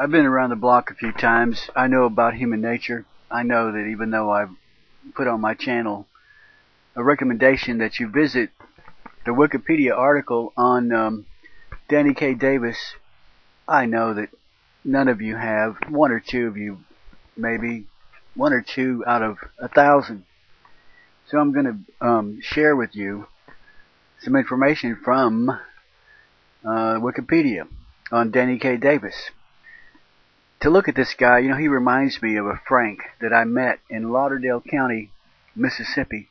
I've been around the block a few times. I know about human nature. I know that even though I've put on my channel a recommendation that you visit the Wikipedia article on Danny K. Davis, I know that none of you have. One or two of you, maybe. One or two out of 1,000. So I'm going to share with you some information from Wikipedia on Danny K. Davis. To look at this guy, he reminds me of a Frank that I met in Lauderdale County, Mississippi,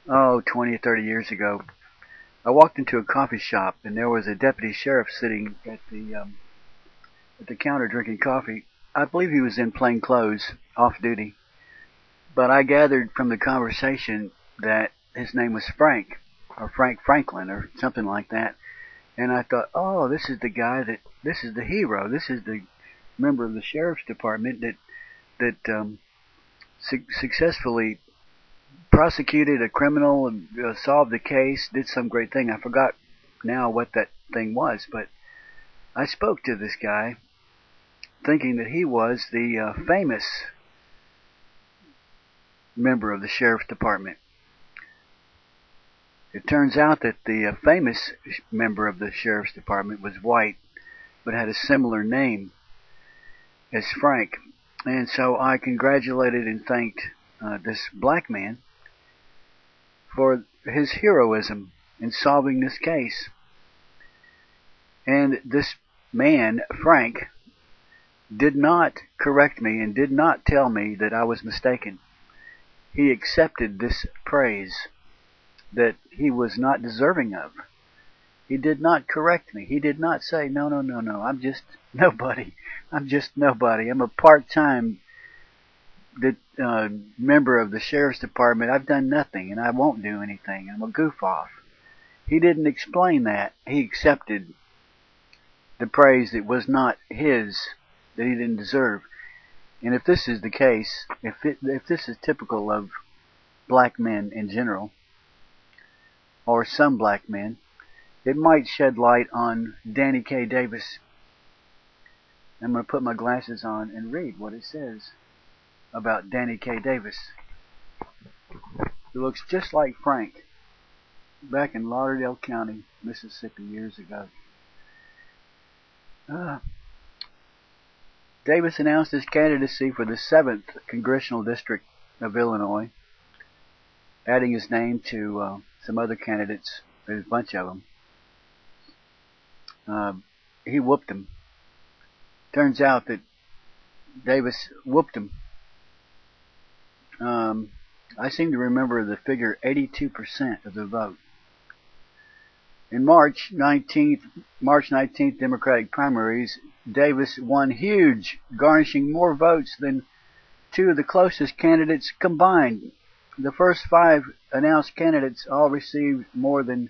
20 or 30 years ago. I walked into a coffee shop and there was a deputy sheriff sitting at the counter drinking coffee. I believe he was in plain clothes, off duty. But I gathered from the conversation that his name was Frank, or Frank Franklin, or something like that. And I thought, oh, this is the guy this is the hero. This is the member of the sheriff's department that successfully prosecuted a criminal and solved the case, did some great thing. I forgot now what that thing was, but I spoke to this guy thinking that he was the famous member of the sheriff's department. It turns out that the famous member of the sheriff's department was white, but had a similar name as Frank. And so I congratulated and thanked this black man for his heroism in solving this case. And this man, Frank, did not correct me and did not tell me that I was mistaken. He accepted this praise that he was not deserving of. He did not correct me. He did not say, no, I'm just nobody. I'm just nobody. I'm a part-time member of the sheriff's department. I've done nothing and I won't do anything. I'm a goof-off. He didn't explain that. He accepted the praise that was not his, that he didn't deserve. And if this is the case, if this is typical of black men in general, or some black men, it might shed light on Danny K. Davis. I'm going to put my glasses on and read what it says about Danny K. Davis. He looks just like Frank back in Lauderdale County, Mississippi, years ago. Davis announced his candidacy for the 7th Congressional District of Illinois, adding his name to some other candidates. There's a bunch of them. He whooped him. Turns out that Davis whooped him. I seem to remember the figure 82% of the vote. In March 19th Democratic primaries, Davis won huge, garnishing more votes than two of the closest candidates combined. The first 5 announced candidates all received more than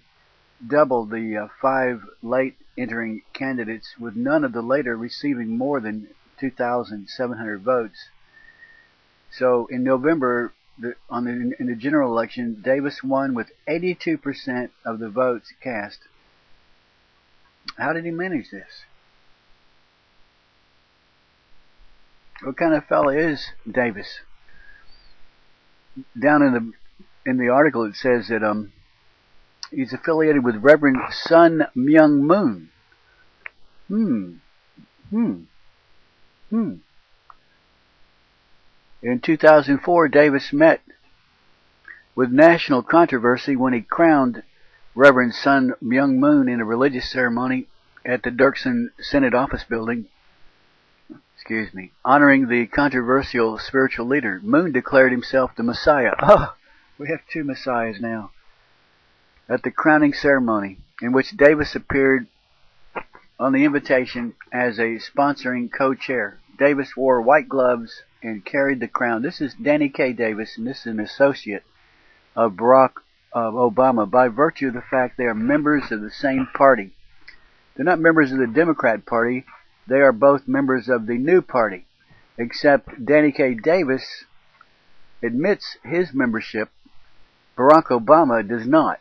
double the 5 late entering candidates, with none of the later receiving more than 2,700 votes. So in November, in the general election, Davis won with 82% of the votes cast. How did he manage this? What kind of fellow is Davis? Down in the article it says that he's affiliated with Reverend Sun Myung Moon. In 2004, Davis met with national controversy when he crowned Reverend Sun Myung Moon in a religious ceremony at the Dirksen Senate Office Building. Honoring the controversial spiritual leader. Moon declared himself the Messiah. Oh, we have 2 Messiahs now. At the crowning ceremony, in which Davis appeared on the invitation as a sponsoring co-chair. Davis wore white gloves and carried the crown. This is Danny K. Davis, and this is an associate of Barack Obama by virtue of the fact they are members of the same party. They're not members of the Democrat Party. They are both members of the New Party, except Danny K. Davis admits his membership. Barack Obama does not.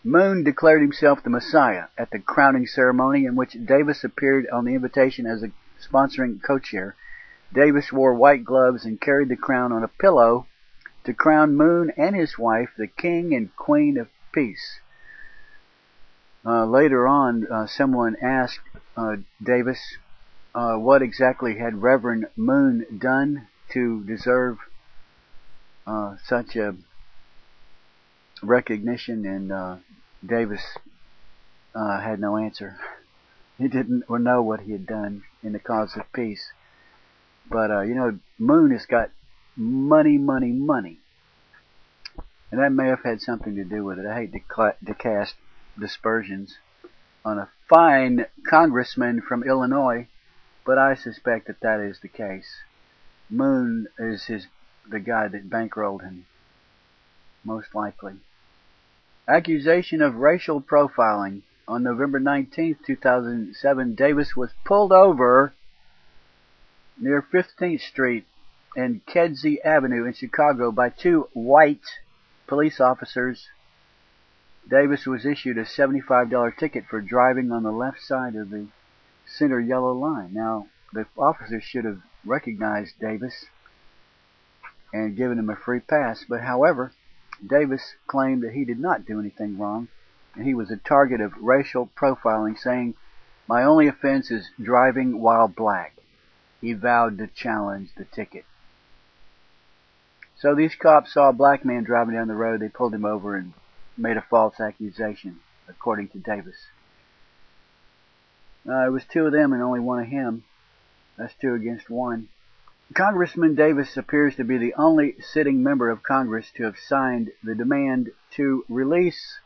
Moon declared himself the Messiah at the crowning ceremony, in which Davis appeared on the invitation as a sponsoring co-chair. Davis wore white gloves and carried the crown on a pillow to crown Moon and his wife the King and Queen of Peace. Later on, someone asked Davis what exactly had Reverend Moon done to deserve such a recognition, and Davis had no answer. He didn't know what he had done in the cause of peace. But, Moon has got money, money, money. And that may have had something to do with it. I hate to cast dispersions on a fine congressman from Illinois, but I suspect that is the case. Moon is the guy that bankrolled him, most likely. Accusation of racial profiling. On November 19, 2007, Davis was pulled over near 15th Street and Kedzie Avenue in Chicago by two white police officers. Davis was issued a $75 ticket for driving on the left side of the center yellow line. Now, the officers should have recognized Davis and given him a free pass, but however, Davis claimed that he did not do anything wrong, and he was a target of racial profiling, saying, "My only offense is driving while black." He vowed to challenge the ticket. So these cops saw a black man driving down the road. They pulled him over and made a false accusation, according to Davis. It was two of them and only one of him. That's 2 against 1. Congressman Davis appears to be the only sitting member of Congress to have signed the demand to release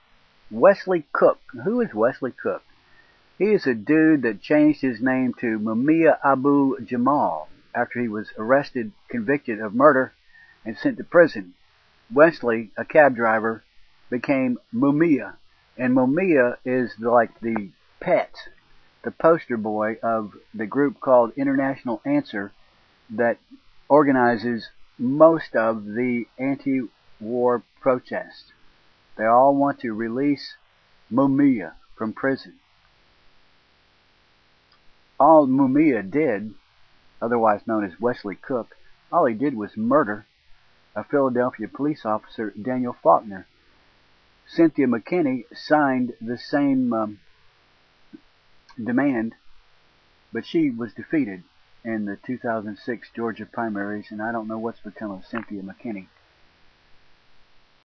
Wesley Cook. Who is Wesley Cook? He is a dude that changed his name to Mumia Abu Jamal after he was arrested, convicted of murder, and sent to prison. Wesley, a cab driver, became Mumia, and Mumia is like the pet, the poster boy of the group called International Answer that organizes most of the anti-war protests. They all want to release Mumia from prison. All Mumia did, otherwise known as Wesley Cook, all he did was murder a Philadelphia police officer, Daniel Faulkner. Cynthia McKinney signed the same demand, but she was defeated in the 2006 Georgia primaries, and I don't know what's become of Cynthia McKinney.